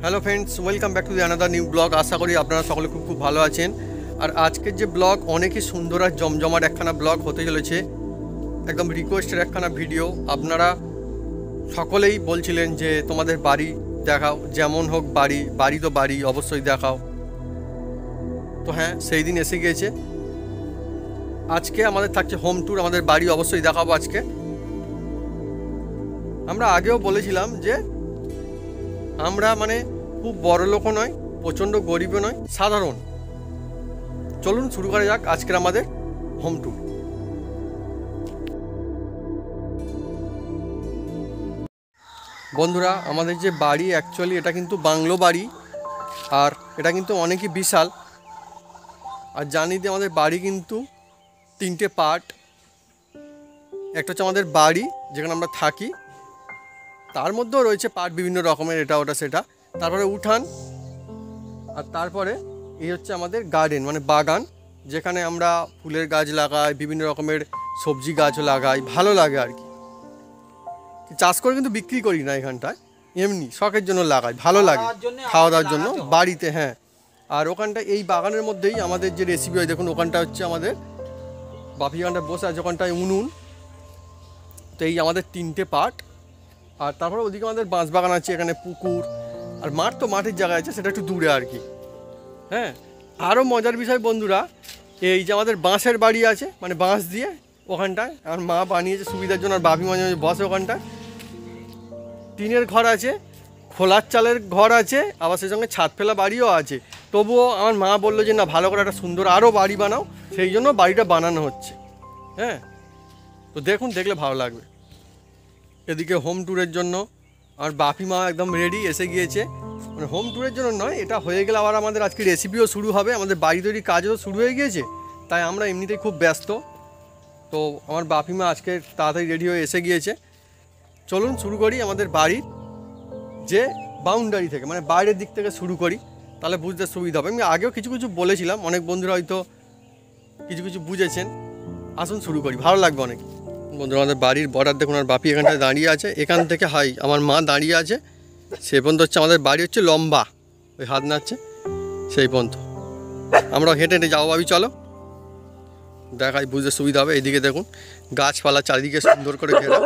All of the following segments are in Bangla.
Hello friends, welcome back to the another new blog. আশা করি আপনারা সকলে খুব খুব ভালো আছেন। আর আজকের যে ব্লগ অনেকই সুন্দর আর জমজমাট একখানা ব্লগ হতে চলেছে, একদম রিকোয়েস্টের একখানা ভিডিও। আপনারা সকলেই বলছিলেন যে তোমাদের বাড়ি দেখাও, যেমন হোক বাড়ি তো বাড়ি অবশ্যই দেখাও। তো হ্যাঁ, সেই দিন এসে গিয়েছে। আজকে আমাদের থাকছে হোম ট্যুর, আমাদের বাড়ি অবশ্যই দেখাবো আজকে। আমরা আগেও বলেছিলাম যে আমরা খুব বড় লোকও নয়, প্রচণ্ড গরিবও নয়, সাধারণ। চলুন শুরু করা যাক আজকের আমাদের হোম ট্যুর। বন্ধুরা, আমাদের যে বাড়ি অ্যাকচুয়ালি এটা কিন্তু বাংলো বাড়ি, আর এটা কিন্তু অনেকই বিশাল। আর জানি যে আমাদের বাড়ি কিন্তু তিনটে পার্ট। একটা হচ্ছে আমাদের বাড়ি যেখানে আমরা থাকি, তার মধ্যেও রয়েছে পার্ট বিভিন্ন রকমের, এটা ওটা সেটা। তারপরে উঠান, আর তারপরে এই হচ্ছে আমাদের গার্ডেন বাগান, যেখানে আমরা ফুলের গাছ লাগাই, বিভিন্ন রকমের সবজি গাছও লাগাই। ভালো লাগে আর কি। চাষ করে কিন্তু বিক্রি করি না এখানটায়, এমনি শখের জন্য লাগাই, ভালো লাগে খাওয়া দাওয়ার জন্য বাড়িতে। হ্যাঁ, আর ওখানটা এই বাগানের মধ্যেই আমাদের যে রেসিপি হয়, দেখুন ওখানটা হচ্ছে আমাদের বাপি গানটা বসে আছে, ওখানটায় উনুন। তো এই আমাদের তিনটে পার্ট। আর তারপরে ওদিকে আমাদের বাঁশ বাগান আছে, এখানে পুকুর আর মাঠ। তো মাঠের জায়গা আছে, সেটা একটু দূরে আর কি। হ্যাঁ, আরও মজার বিষয় বন্ধুরা, এই যে আমাদের বাঁশের বাড়ি আছে, বাঁশ দিয়ে ওখানটায় আমার মা বানিয়েছে সুবিধার জন্য। আর বাপি মাঝে মাঝে বসে ওখানটায়। টিনের ঘর আছে, খোলার চালের ঘর আছে, আবার সেই সঙ্গে ছাদ ফেলা বাড়িও আছে। তবুও আমার মা বললো যে না, ভালো করে একটা সুন্দর আরও বাড়ি বানাও, সেই জন্য বাড়িটা বানানো হচ্ছে। হ্যাঁ, তো দেখুন, দেখলে ভালো লাগবে। এদিকে হোম ট্যুরের জন্য আর বাপি মা একদম রেডি, এসে গিয়েছে। হোম ট্যুরের জন্য নয়, এটা হয়ে গেলে আবার আমাদের আজকে রেসিপিও শুরু হবে, আমাদের বাড়ি তৈরি কাজও শুরু হয়ে গিয়েছে। তাই আমরা এমনিতেই খুব ব্যস্ত। তো আমার বাপি মা আজকে তাড়াতাড়ি রেডি হয়ে এসে গিয়েছে। চলুন শুরু করি আমাদের বাড়ির যে বাউন্ডারি থেকে, বাইরের দিক থেকে শুরু করি, তাহলে বুঝতে সুবিধা হবে। আমি আগেও কিছু কিছু বলেছিলাম, অনেক বন্ধুরা হয়তো কিছু কিছু বুঝেছেন। আসুন শুরু করি, ভালো লাগবে অনেক। বন্ধুরা, আমাদের বাড়ির বর্ডার দেখুন, আর বাপি এখানটায় দাঁড়িয়ে আছে। এখান থেকে আমার মা দাঁড়িয়ে আছে, সে পর্যন্ত হচ্ছে আমাদের বাড়ি হচ্ছে লম্বা, ওই হাত নাড়ছে সেই পর্যন্ত। আমরা হেঁটে হেঁটে যাবো ভাবি, চলো দেখাই, বুঝতে সুবিধা হবে। এইদিকে দেখুন গাছপালা চারিদিকে সুন্দর করে ঘেরা।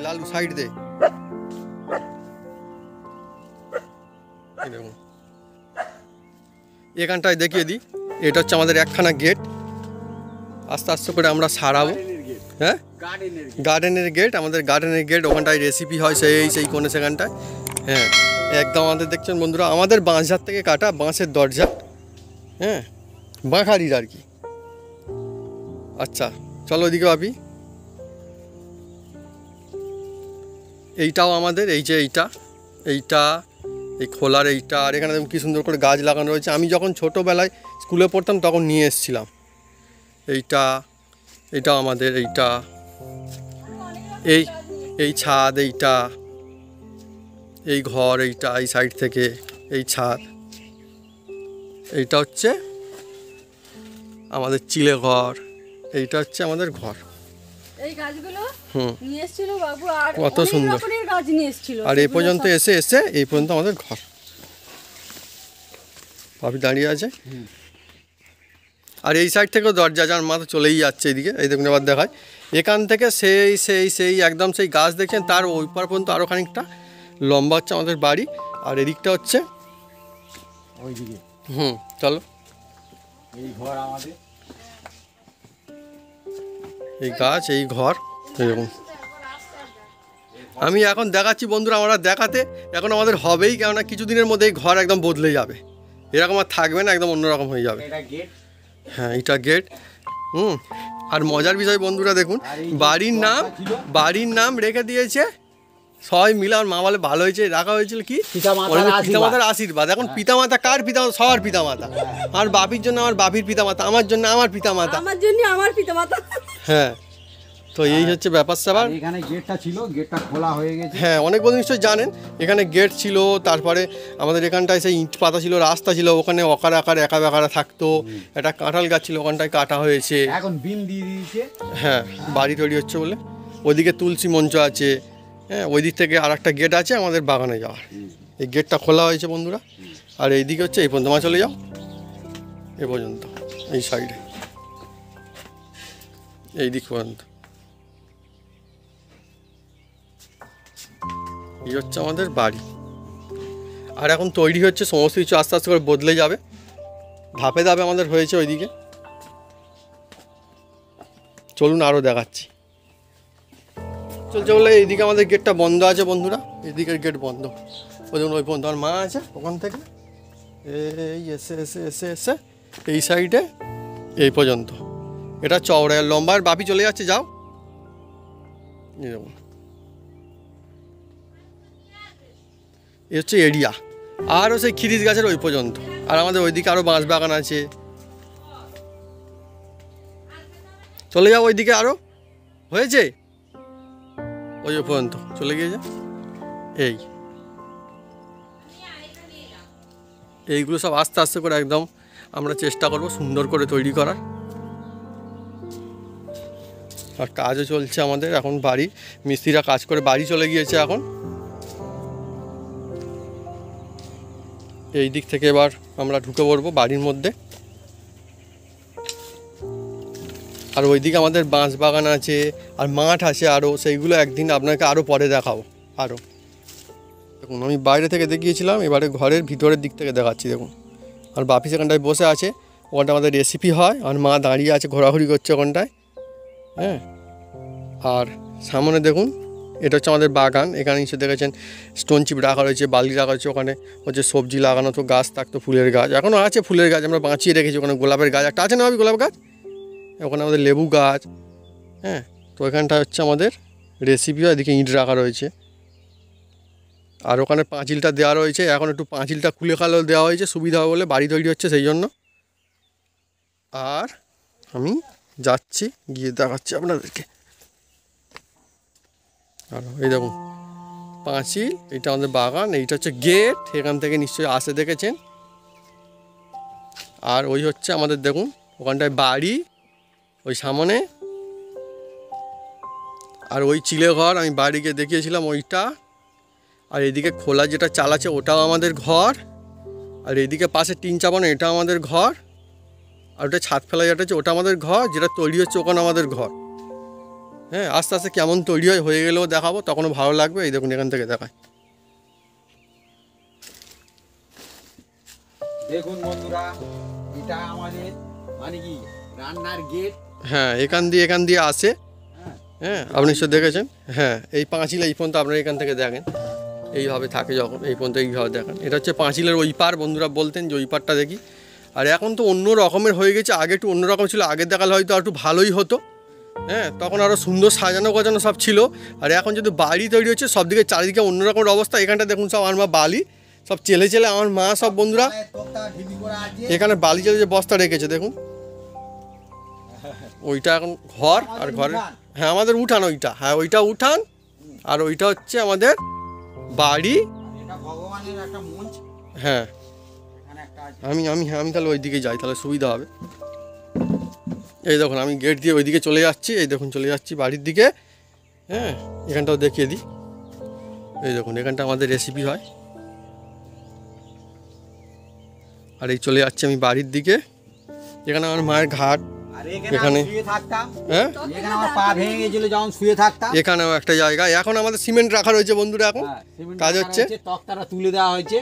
লালু সাইড দে, দেখুন এখানটায় দেখিয়ে দিই। এটা হচ্ছে আমাদের একখানা গেট, আস্তে আস্তে করে আমরা সারাবো। হ্যাঁ, গার্ডেনের গেট, আমাদের গার্ডেনের গেট। ওখানটায় রেসিপি হয় সেই কোণে সেখানটায়। হ্যাঁ, একদম আমাদের দেখছেন বন্ধুরা, আমাদের বাঁশঝাড় থেকে কাটা বাঁশের দরজা। হ্যাঁ, বাঁখারির আর কি। আচ্ছা চলো ওইদিকে ভাবি। এইটাও আমাদের, এই যে এইটা এই খোলার এইটা। আর এখানে দেখুন কী সুন্দর করে গাছ লাগানো রয়েছে। আমি যখন ছোটোবেলায় স্কুলে পড়তাম তখন নিয়ে এসেছিলাম। এইটাও আমাদের, এই ছাদ, এই ঘর, এই সাইড থেকে এই ছাদ। এইটা হচ্ছে আমাদের চিলে ঘর, এইটা হচ্ছে আমাদের ঘর। এই গাছগুলো নিয়ে এসেছিল বাবু, আর কত সুন্দর গাছ নিয়ে এসেছিল। আর এই পর্যন্ত এসে এই পর্যন্ত আমাদের ঘর। ভাবি দাঁড়িয়ে আছে। আর এই সাইড থেকেও দরজা, যার মা তো চলেই যাচ্ছে এইদিকে। এই দেখুন এবার দেখায়, এখান থেকে সেই একদম সেই গাছ দেখছেন, তার ওই পার পর্যন্ত আরও খানিকটা লম্বা হচ্ছে আমাদের বাড়ি। আর এদিকটা হচ্ছে ওইদিকে। চলো। এই ঘর আমাদের, এই গাছ, এই ঘর। এরকম আমি এখন দেখাচ্ছি বন্ধুরা, আমরা দেখাতে এখন আমাদের হবেই, কেননা কিছুদিনের মধ্যে এই ঘর একদম বদলে যাবে। এরকম আর থাকবে না, একদম অন্যরকম হয়ে যাবে। হ্যাঁ, এটা গেট। আর মজার বিষয় বন্ধুরা দেখুন, বাড়ির নাম রেখে দিয়েছে সবাই মিলে। আমার মা বলে ভালো হয়েছে, রাখা হয়েছিল কি পিতামাতার আশীর্বাদ। এখন পিতামাতা কার পিতামাতা? সবার পিতামাতা। আর বাপির জন্য আমার বাপির পিতামাতা, আমার জন্য আমার পিতামাতা, আমার জন্য আমার পিতামাতা। হ্যাঁ, তো এই হচ্ছে ব্যাপার স্যাপার। এখানে গেটটা ছিল, গেটটা খোলা হয়ে গেছে। হ্যাঁ, অনেক বন্ধু নিশ্চয়ই জানেন এখানে গেট ছিল। তারপরে আমাদের এখানটায় সেই ইট পাতা ছিল, রাস্তা ছিল, ওখানে অকার আকার একা বেকারা থাকতো। একটা কাঁঠাল গাছ ছিল, ওখানটায় কাটা হয়েছে, এখন বিম দিয়ে দিয়েছে। হ্যাঁ, বাড়ি তৈরি হচ্ছে বলে। ওদিকে তুলসী মঞ্চ আছে, হ্যাঁ, ওই দিক থেকে আর একটা গেট আছে আমাদের বাগানে যাওয়ার। এই গেটটা খোলা হয়েছে বন্ধুরা। আর এইদিকে হচ্ছে এই পর্যন্ত, মা চলে যাও এ পর্যন্ত, এই সাইডে এই দিক পর্যন্ত। এই হচ্ছে আমাদের বাড়ি। আর এখন তৈরি হচ্ছে, সমস্ত কিছু আস্তে আস্তে করে বদলে যাবে, ধাপে ধাপে আমাদের হয়েছে ওইদিকে। চলুন আরও দেখাচ্ছি। চলছে বলে এইদিকে আমাদের গেটটা বন্ধ আছে বন্ধুরা, এইদিকের গেট বন্ধ। ওই জন্য ওই পর্যন্ত আমার মা আছে, ওখান থেকে এই এসে এসে এসে এসে এই সাইডে এই পর্যন্ত। এটা চওড়া লম্বা, আর বাপি চলে যাচ্ছে, যাও। এরকম এই হচ্ছে এরিয়া। আরও সেই খিরিস গাছের ওই পর্যন্ত। আর আমাদের ওইদিকে আরও বাঁশ বাগান আছে। চলে যাও ওইদিকে, আরও হয়েছে ওই পর্যন্ত চলে গিয়েছে। এইগুলো সব আস্তে আস্তে করে একদম আমরা চেষ্টা করব সুন্দর করে তৈরি করার। আর কাজও চলছে আমাদের এখন, বাড়ি মিস্ত্রিরা কাজ করে বাড়ি চলে গিয়েছে এখন। এই দিক থেকে এবার আমরা ঢুকে পড়বো বাড়ির মধ্যে। আর ওইদিকে আমাদের বাঁশ বাগান আছে আর মাঠ আছে আরও, সেইগুলো একদিন আপনাকে আরও পরে দেখাবো। আরও দেখুন, আমি বাইরে থেকে দেখিয়েছিলাম, এবারে ঘরের ভিতরের দিক থেকে দেখাচ্ছি। দেখুন, আর বাপি সেখানটায় বসে আছে, ওখানটা আমাদের রেসিপি হয়। আর মা দাঁড়িয়ে আছে, ঘোরাঘুরি করছে ওখানটায়। হ্যাঁ, আর সামনে দেখুন, এটা হচ্ছে আমাদের বাগান। এখানে নিশ্চয় দেখেছেন স্টোন চিপ রাখা রয়েছে, বালি রাখা রয়েছে। ওখানে হচ্ছে সবজি লাগানো, তো গাছ থাকতো, ফুলের গাছ এখনও আছে, ফুলের গাছ আমরা বাঁচিয়ে রেখেছি। ওখানে গোলাপের গাছ একটা আছে না, আমি গোলাপ গাছ, ওখানে আমাদের লেবু গাছ। হ্যাঁ, তো এখানটা হচ্ছে আমাদের রেসিপি হয়। এদিকে ইঁট রাখা রয়েছে, আর ওখানে পাঁচিলটা দেওয়া রয়েছে। এখন একটু পাঁচিলটা খুলে খালেও দেওয়া হয়েছে, সুবিধা হবে বলে, বাড়ি তৈরি হচ্ছে সেই জন্য। আর আমি যাচ্ছি, গিয়ে দেখাচ্ছি আপনাদেরকে। আর এই দেখুন পাঁচিল, এইটা আমাদের বাগান, এইটা হচ্ছে গেট, এখান থেকে নিশ্চয়ই আসে দেখেছেন। আর ওই হচ্ছে আমাদের দেখুন ওখানটায় বাড়ি ওই সামনে। আর ওই চিলে ঘর আমি বাড়িকে দেখিয়েছিলাম ওইটা। আর এইদিকে খোলা যেটা চাল আছে ওটাও আমাদের ঘর। আর এইদিকে পাশে টিন চাপানো, এটা আমাদের ঘর। আর ওটা ছাদ ফেলা যেটা আছে ওটা আমাদের ঘর, যেটা তৈরি হচ্ছে ওখানে আমাদের ঘর। হ্যাঁ, আস্তে আস্তে কেমন তৈরি হয়ে গেলেও দেখাবো, তখনও ভালো লাগবে। এই দেখুন এখান থেকে দেখায়। দেখুন বন্ধুরা, এটা আমাদের মানে কি রান্নার গেট। হ্যাঁ, এখান দিয়ে আসে। হ্যাঁ, আপনি নিশ্চয় দেখেছেন। হ্যাঁ, এই পাঁচিল এই পর্যন্ত আপনারা এখান থেকে দেখেন, এইভাবে থাকে যখন, এই পর্যন্ত এইভাবে দেখেন। এটা হচ্ছে পাঁচিলের ওই পার, বন্ধুরা বলতেন যে ওই পারটা দেখি। আর এখন তো অন্য রকমের হয়ে গেছে, আগে একটু অন্য রকম ছিল, আগে দেখালে হয়তো আর একটু ভালোই হতো। হ্যাঁ, তখন আরও সুন্দর সাজানো গোছানো সব ছিল। আর এখন যদি বাড়ি তৈরি হচ্ছে, সব দিকে চারিদিকে অন্য রকমের অবস্থা। এখানটা দেখুন সব আমার মা বালি সব চেলে চেলে, আমার মা সব বন্ধুরা এখানে বালি চেলে যে বস্তা রেখেছে দেখুন। ওইটা এখন ঘর, আর ঘরে হ্যাঁ আমাদের উঠান ওইটা, হ্যাঁ ওইটা উঠান। আর ওইটা হচ্ছে আমাদের বাড়ি। হ্যাঁ, আমি তাহলে ওই দিকে যাই, তাহলে সুবিধা হবে। এই দেখুন আমি গেট দিয়ে ওইদিকে চলে যাচ্ছি, এই দেখুন চলে যাচ্ছি বাড়ির দিকে। হ্যাঁ, এখানটাও দেখিয়ে দিই। এই দেখুন এখানটা আমাদের রেসিপি হয়। আর এই চলে যাচ্ছি আমি বাড়ির দিকে। এখানে আমার মায়ের ঘাট, এখানে হ্যাঁ এখানেও একটা জায়গা। এখন আমাদের সিমেন্ট রাখা রয়েছে বন্ধুরা, এখন কাজ হচ্ছে, তক্তাটা তুলে দেওয়া হয়েছে,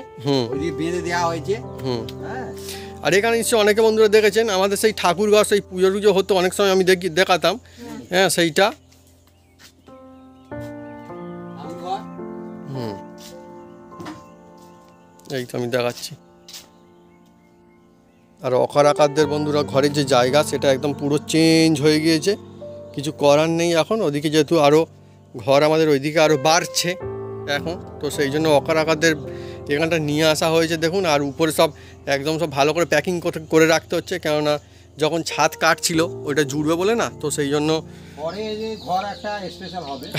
বেঁধে দেওয়া হয়েছে। আর এখানে নিশ্চয়ই অনেকে বন্ধুরা দেখেছেন আমাদের সেই ঠাকুর ঘর, সেই পুজো টুজো হতো অনেক সময়, আমি দেখাতাম। হ্যাঁ, সেইটা এই তো আমি দেখাচ্ছি। আর অকারাকারদের বন্ধুরা ঘরের যে জায়গা সেটা একদম পুরো চেঞ্জ হয়ে গিয়েছে, কিছু করার নেই এখন। ওদিকে যেহেতু আরও ঘর আমাদের ওইদিকে আরও বাড়ছে এখন, তো সেই জন্য অকারাকারদের এখানটা নিয়ে আসা হয়েছে দেখুন। আর উপরে সব একদম সব ভালো করে প্যাকিং করে রাখতে হচ্ছে, কেননা যখন ছাদ কাটছিল ওইটা জুড়বে বলে না, তো সেই জন্য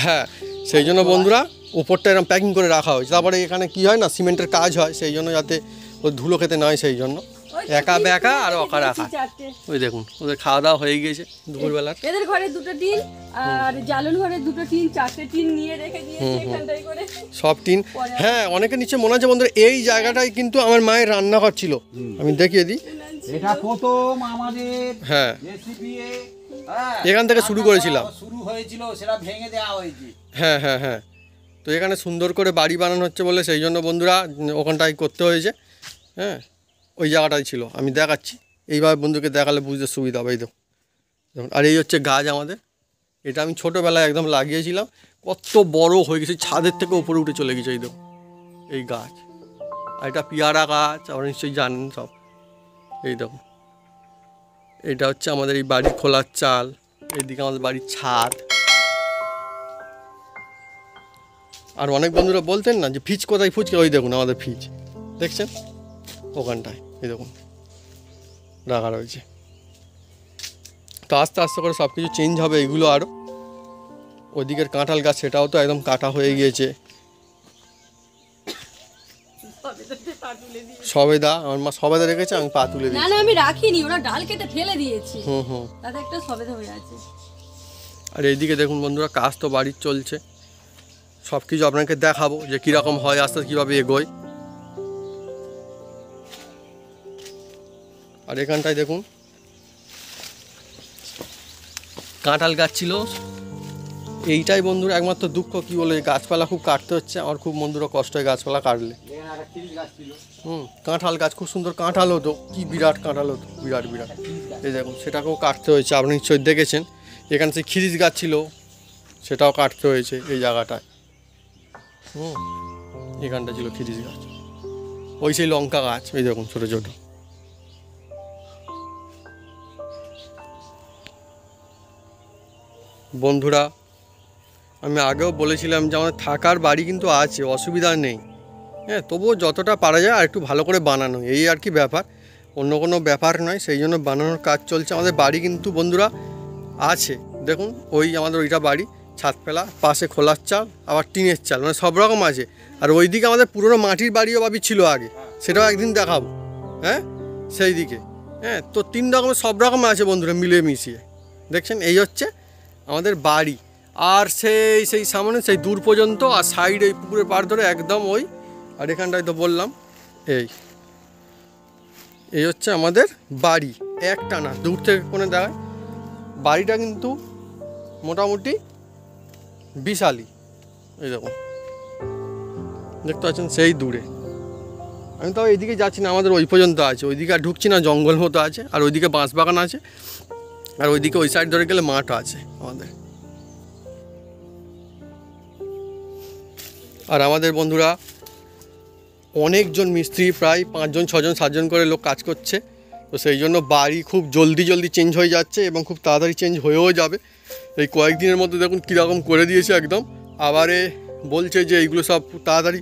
হ্যাঁ সেই জন্য বন্ধুরা উপরটা এরকম প্যাকিং করে রাখা হয়েছে। তারপরে এখানে কি হয় না, সিমেন্টের কাজ হয়, সেই জন্য যাতে ওই ধুলো খেতে না হয় সেই জন্য। ওই একা বেকা আর অকা রাখা। চারটে। ওই দেখুন ওদের খাওয়া দাওয়া হয়ে গিয়েছে দুপুরবেলার। এদের ঘরে 2টো টিন আর জালন ঘরে 2টো টিন, 4টে টিন নিয়ে রেখে দিয়েছে এখানটাই করে। সব টিন। হ্যাঁ অনেকে নিচে মনে হচ্ছে বন্ধুরা এই জায়গাটাই কিন্তু আমার মায়ের রান্নাঘর ছিল। আমি দেখিয়ে দিই। এটা প্রথম আমাদের হ্যাঁ রেসিপি এখান থেকে শুরু করেছিলাম। শুরু হয়েছিল, সেটা ভেঙে দেওয়া হয়েছে। হ্যাঁ হ্যাঁ হ্যাঁ, তো এখানে সুন্দর করে বাড়ি বানানো হচ্ছে বলে সেই জন্য বন্ধুরা ওখানটাই করতে হয়েছে। হ্যাঁ ওই জায়গাটাই ছিল, আমি দেখাচ্ছি এইভাবে বন্ধুকে দেখালে বুঝতে সুবিধা হবে। এই দেখুন দেখুন, আর এই হচ্ছে গাছ আমাদের। এটা আমি ছোটোবেলায় একদম লাগিয়েছিলাম, কত বড় হয়ে গেছে, ছাদের থেকে উপরে উঠে চলে গেছে। এই দেখুন এই গাছ, আর এটা পেয়ারা গাছ, আপনারা নিশ্চয়ই জানেন সব। এই দেখুন এটা হচ্ছে আমাদের এই বাড়ির খোলার চাল, এইদিকে আমাদের বাড়ির ছাদ। আর অনেক বন্ধুরা বলতেন না যে ফ্রিজ কোথায় ফুচকে, ওই দেখুন আমাদের ফ্রিজ দেখছেন ওখানটায়, এই দেখুন রাখা রয়েছে। তো আস্তে আস্তে করে সব কিছু চেঞ্জ হবে এগুলো। আরও ওইদিকের কাঁঠাল গাছ সেটাও তো একদম কাটা হয়ে গিয়েছে। সবেদা আমার মা সবেদা রেখেছে, আমি পা তুলে না দিয়েছি। না আমি রাখিনি, ওরা ডাল কেটে ফেলে দিয়েছে। হুম তাতে একটা সবেদা হয়ে আছে। আর এইদিকে দেখুন বন্ধুরা কাজ তো বাড়ির চলছে, সব কিছু আপনাকে দেখাবো যে কীরকম হয়, আস্তে আস্তে কীভাবে এগোয়। আর এখানটায় দেখুন কাঁঠাল গাছ ছিল। এইটাই বন্ধুরা একমাত্র দুঃখ, কি বলে গাছপালা খুব কাটতে হচ্ছে আমার, খুব বন্ধুরা কষ্ট হয় গাছপালা কাটলে। কাঁঠাল গাছ খুব সুন্দর কাঁঠাল হতো, কি বিরাট কাঁঠাল হতো, বিরাট বিরাট। এই দেখুন সেটাকেও কাটতে হয়েছে, আপনি নিশ্চয়ই দেখেছেন। এখানে সেই খিরিস গাছ ছিল, সেটাও কাটতে হয়েছে এই জায়গাটায়। এখানটা ছিল খিরিস গাছ, ওই সেই লঙ্কা গাছ, এই দেখুন ছোটো ছোটো। বন্ধুরা আমি আগেও বলেছিলাম যে আমাদের থাকার বাড়ি কিন্তু আছে, অসুবিধা নেই। হ্যাঁ তবুও যতটা পারা যায় আর একটু ভালো করে বানানো, এই আর কি ব্যাপার, অন্য কোনো ব্যাপার নয়। সেই জন্য বানানোর কাজ চলছে। আমাদের বাড়ি কিন্তু বন্ধুরা আছে, দেখুন ওই আমাদের ওইটা বাড়ি, ছাদ ফেলা, পাশে খোলার চাল, আবার টিনের চাল, মানে সব রকম আছে। আর ওইদিকে আমাদের পুরনো মাটির বাড়িও ভাবি ছিল আগে, সেটাও একদিন দেখাবো। হ্যাঁ সেই দিকে, হ্যাঁ তো 3 রকমের সব রকম আছে বন্ধুরা মিলিয়ে মিশিয়ে। দেখছেন এই হচ্ছে আমাদের বাড়ি। আর সেই সামনে সেই দূর পর্যন্ত, আর সাইড এই পুকুরের পাড় ধরে একদম ওই, আর এখানটায় তো বললাম এই হচ্ছে আমাদের বাড়ি। একটা না, দূর থেকে কোণে দেখায় বাড়িটা কিন্তু মোটামুটি বিশালই। এই দেখুন দেখতে পাচ্ছেন সেই দূরে। আমি তাও এইদিকে যাচ্ছি না, আমাদের ওই পর্যন্ত আছে, ওইদিকে আর ঢুকছি না, জঙ্গল মতো আছে। আর ওইদিকে বাঁশ বাগান আছে, আর ওইদিকে ওই সাইড ধরে গেলে মাঠ আছে আমাদের। আর আমাদের বন্ধুরা অনেকজন মিস্ত্রি, প্রায় 5 জন 6 জন 7 জন করে লোক কাজ করছে। তো সেই জন্য বাড়ি খুব জলদি চেঞ্জ হয়ে যাচ্ছে এবং খুব তাড়াতাড়ি চেঞ্জ হয়েও যাবে। এই কয়েকদিনের মধ্যে দেখুন কীরকম করে দিয়েছে একদম। আবারে বলছে যে এইগুলো সব তাড়াতাড়ি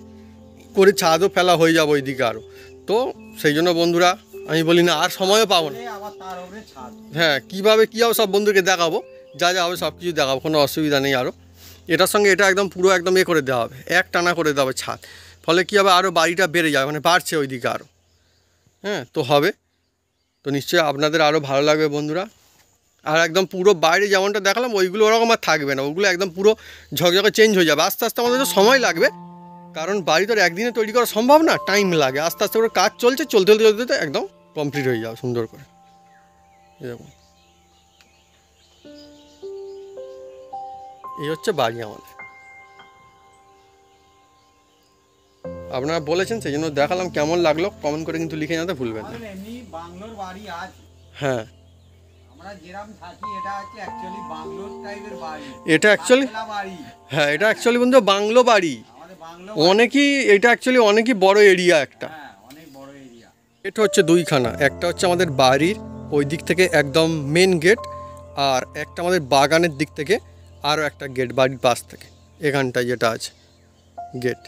করে ছাদও ফেলা হয়ে যাবে ওইদিকে আরও। তো সেই জন্য বন্ধুরা আমি বলি না আর সময়ও পাবো না। হ্যাঁ কীভাবে কী হবে সব বন্ধুকে দেখাবো, যা যা হবে সব কিছু দেখাবো, কোনো অসুবিধা নেই। আরও এটার সঙ্গে এটা একদম পুরো একদম করে দেওয়া হবে, এক টানা করে দেওয়া হবে ছাদ। ফলে কী হবে আরও বাড়িটা বেড়ে যাবে, মানে বাড়ছে ওইদিকে আরও। হ্যাঁ তো হবে, তো নিশ্চয়ই আপনাদের আরও ভালো লাগবে বন্ধুরা। আর একদম পুরো বাইরে যেমনটা দেখালাম ওইগুলো ওরকম আর থাকবে না, ওগুলো একদম পুরো ঝকঝকে চেঞ্জ হয়ে যাবে। আস্তে আস্তে আমাদের তো সময় লাগবে, কারণ বাড়ি তো একদিনে তৈরি করা সম্ভব না, টাইম লাগে। আস্তে আস্তে করে কাজ চলছে, চলতে একদম কমপ্লিট হয়ে যাবে সুন্দর করে। এরকম এই হচ্ছে বাড়ি আমাদের। আপনারা বলেছেন সেই জন্য দেখালাম, কেমন লাগলো কমেন্ট করে কিন্তু লিখে জানাতে ভুলবেন না। এমনি বাংলোর বাড়ি আছে, হ্যাঁ আমরা যেরকম থাকি এটা হচ্ছে অ্যাকচুয়ালি বাংলোর টাইপের বাড়ি। এটা অ্যাকচুয়ালি বাড়ি, হ্যাঁ এটা অ্যাকচুয়ালি বন্ধু বাংলো বাড়ি। আমাদের বাংলো অনেকই এটা অ্যাকচুয়ালি অনেকই বড় এরিয়া একটা। হ্যাঁ অনেক বড় এরিয়া। এটা হচ্ছে 2খানা, একটা হচ্ছে আমাদের বাড়ির ওই দিক থেকে একদম মেন গেট, আর একটা আমাদের বাগানের দিক থেকে আরও একটা গেট বাড়ির পাশ থেকে, এখানটায় যেটা আছে গেট।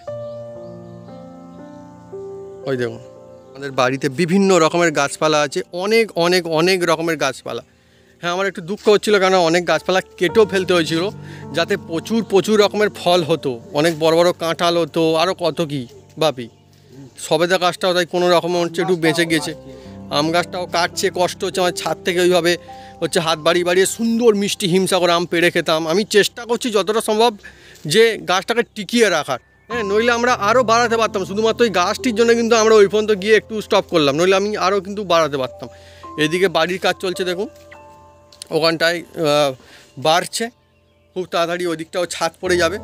ওই দেখুন আমাদের বাড়িতে বিভিন্ন রকমের গাছপালা আছে, অনেক অনেক অনেক রকমের গাছপালা। হ্যাঁ আমার একটু দুঃখ হচ্ছিলো, কেন অনেক গাছপালা কেটেও ফেলতে হয়েছিল, যাতে প্রচুর প্রচুর রকমের ফল হতো, অনেক বড় বড় কাঁঠাল হতো, আরও কত কী বাপি। সবেদা গাছটাও তাই কোনো রকমে হচ্ছে একটু বেঁচে গেছে। আম গাছটাও কাটছে, কষ্ট হচ্ছে আমার ছাদ থেকে ওইভাবে হচ্ছে হাত বাড়িয়ে বাড়িয়ে সুন্দর মিষ্টি হিমসাগর আম পেড়ে খেতাম। আমি চেষ্টা করছি যতটা সম্ভব যে গাছটাকে টিকিয়ে রাখার, হ্যাঁ, নইলে আমরা আরও বাড়াতে পারতাম। শুধুমাত্র ওই গাছটির জন্য কিন্তু আমরা ওই পর্যন্ত গিয়ে একটু স্টপ করলাম, নইলে আমি আরও কিন্তু বাড়াতে পারতাম। এদিকে বাড়ির কাজ চলছে দেখুন, ওখানটায় বাড়ছে, খুব তাড়াতাড়ি ওই দিকটাও ছাদ পড়ে যাবে,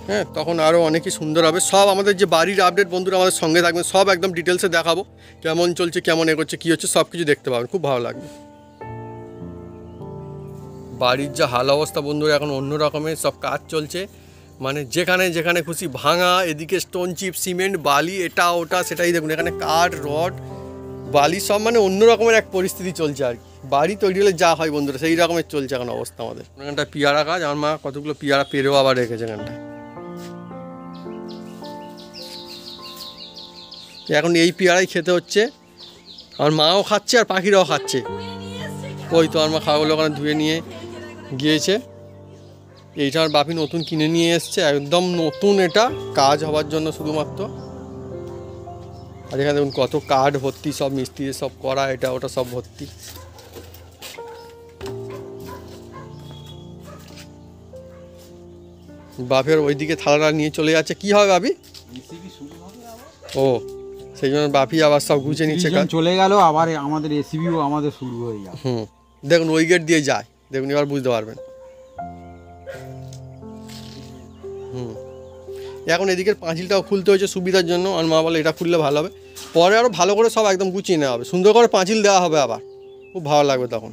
হ্যাঁ, তখন আরও অনেকই সুন্দর হবে। সব আমাদের যে বাড়ির আপডেট বন্ধুরা আমাদের সঙ্গে থাকবেন, সব একদম ডিটেলসে দেখাবো, কেমন চলছে, কেমন এগোচ্ছে, কী হচ্ছে, সব কিছু দেখতে পাবেন, খুব ভালো লাগবে। বাড়ির যা হাল অবস্থা বন্ধুরা, এখন অন্য রকমের সব কাজ চলছে, মানে যেখানে যেখানে খুশি ভাঙা, এদিকে স্টোন চিপ, সিমেন্ট, বালি, এটা ওটা সেটাই দেখুন, এখানে কাঠ, রড, বালি সব, মানে অন্য রকমের এক পরিস্থিতি চলছে আর কি। বাড়ি তৈরি হলে যা হয় বন্ধুরা সেই রকমের চলছে এখন অবস্থা আমাদের। এখানটা পেয়ারা গাছ, আমার মা কতগুলো পেয়ারা পেরেও আবার রেখেছে এখানটায়। এখন এই পেয়ারাই খেতে হচ্ছে, আমার মাও খাচ্ছে আর পাখিরাও খাচ্ছে। ওই তো আমার মা খাওয়াগুলো ওখানে ধুয়ে নিয়ে গিয়েছে। এইটা আমার বাপি নতুন কিনে নিয়ে এসছে, একদম নতুন, এটা কাজ হওয়ার জন্য শুধুমাত্র। আর এখানে দেখুন কত কাঠ ভর্তি, সব মিস্ত্রি সব করা, এটা ওটা সব ভর্তি। বাপের ওইদিকে থালাটা নিয়ে চলে যাচ্ছে, কি হবে বাপি? ও, সেই জন্য বাপি আবার সব গুছিয়ে নিচ্ছে কাজ। চলে গেল, আবার আমাদের এসিবিও আমাদের শুরু হয়ে যাবে। দেখুন ওই গেট দিয়ে যায়, দেখুন এবার বুঝতে পারবেন। এখন এদিকের পাঁচিলটাও খুলতে হয়েছে সুবিধার জন্য, আর মা বলে এটা খুললে ভালো হবে, পরে আরও ভালো করে সব একদম গুছিয়ে নেওয়া হবে, সুন্দর করে পাঁচিল দেওয়া হবে, আবার খুব ভালো লাগবে তখন।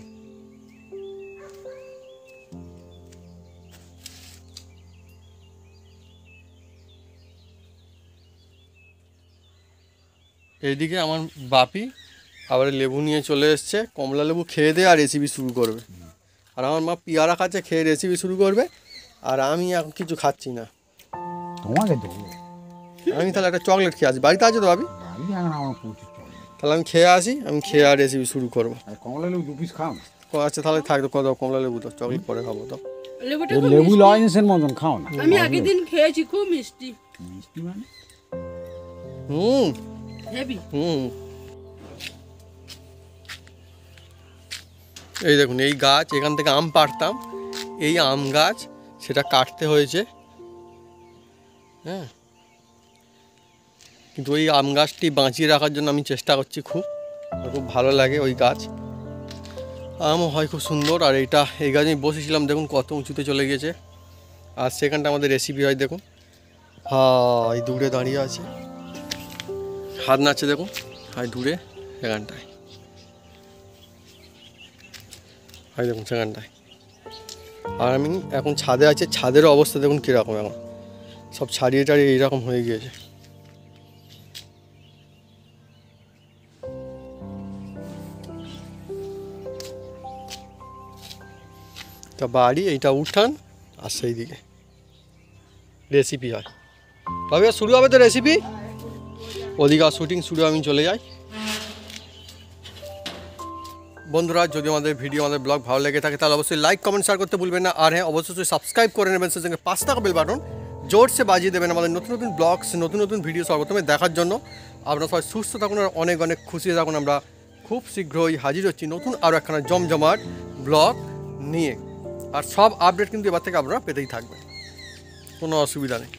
এইদিকে আমার বাপি আবার লেবু নিয়ে চলে এসছে, কমলা লেবু খেয়ে দিয়ে আর রেসিপি শুরু করবে। আর আমার মা পেয়ারা খাচ্ছে, খেয়ে রেসিপি শুরু করবে, আর আমি এখন কিছু খাচ্ছি না। তোমাকে দেবো আমি তাহলে একটা চকলেট খেয়ে আসি, বাড়িতে আছে তো ভাবি? আমার প্রচুর চলে, তাহলে আমি খেয়ে আসি, আমি খেয়ে আর রেসিপি শুরু করবো। কমলা লেবু 2 পিস খাও না। আচ্ছা তাহলে থাকতো, কত কমলা লেবু, তো চকলেট পরে খাবো তো। লেবুটা এই খুব লেবু মিষ্টি। লজেন্সের মতন খাও না। আমি আগের দিন খেয়েছি, খুব মিষ্টি, মিষ্টি মানে হেভি। এই দেখুন এই গাছ, এখান থেকে আম পাড়তাম, এই আম গাছ সেটা কাটতে হয়েছে, হ্যাঁ, কিন্তু ওই আম গাছটি বাঁচিয়ে রাখার জন্য আমি চেষ্টা করছি খুব, আমার খুব ভালো লাগে ওই গাছ, আমও হয় খুব সুন্দর। আর এইটা এই গাছ আমি বসেছিলাম, দেখুন কত উঁচুতে চলে গিয়েছে। আর সেখানটা আমাদের রেসিপি হয় দেখুন, এই দূরে দাঁড়িয়ে আছে, হাত নাচছে দেখুন, হয় দূরে সেখানটায়, হয় দেখুন সেখানটায়। আর আমি এখন ছাদে আছি, ছাদের অবস্থা দেখুন কীরকম, এখন সব ছাড়িয়ে টাড়িয়ে এইরকম হয়ে গিয়েছে। তা বাড়ি এইটা উঠান, আর সেই দিকে রেসিপি হয়, তবে শুরু হবে তো রেসিপি, ওদিকে আর শুটিং শুরু, আমি চলে যাই। বন্ধুরা যদি আমাদের ভিডিও, আমাদের ব্লগ ভালো লেগে থাকে তাহলে অবশ্যই লাইক, কমেন্ট, শেয়ার করতে ভুলবেন না। আর হ্যাঁ, অবশ্যই সাবস্ক্রাইব করে নেবেন, সেই সঙ্গে 5 টাকা বেল বাটন জোরসে বাজিয়ে দেবেন আমাদের নতুন নতুন ব্লগস, নতুন নতুন ভিডিও সর্বপ্রথমে দেখার জন্য। আপনারা সবাই সুস্থ থাকুন আর অনেক অনেক খুশি থাকুন। আমরা খুব শীঘ্রই হাজির হচ্ছি নতুন আরও একখানা জমজমাট ব্লগ নিয়ে, আর সব আপডেট কিন্তু এবার থেকে আপনারা পেতেই থাকবেন, কোনো অসুবিধা নেই।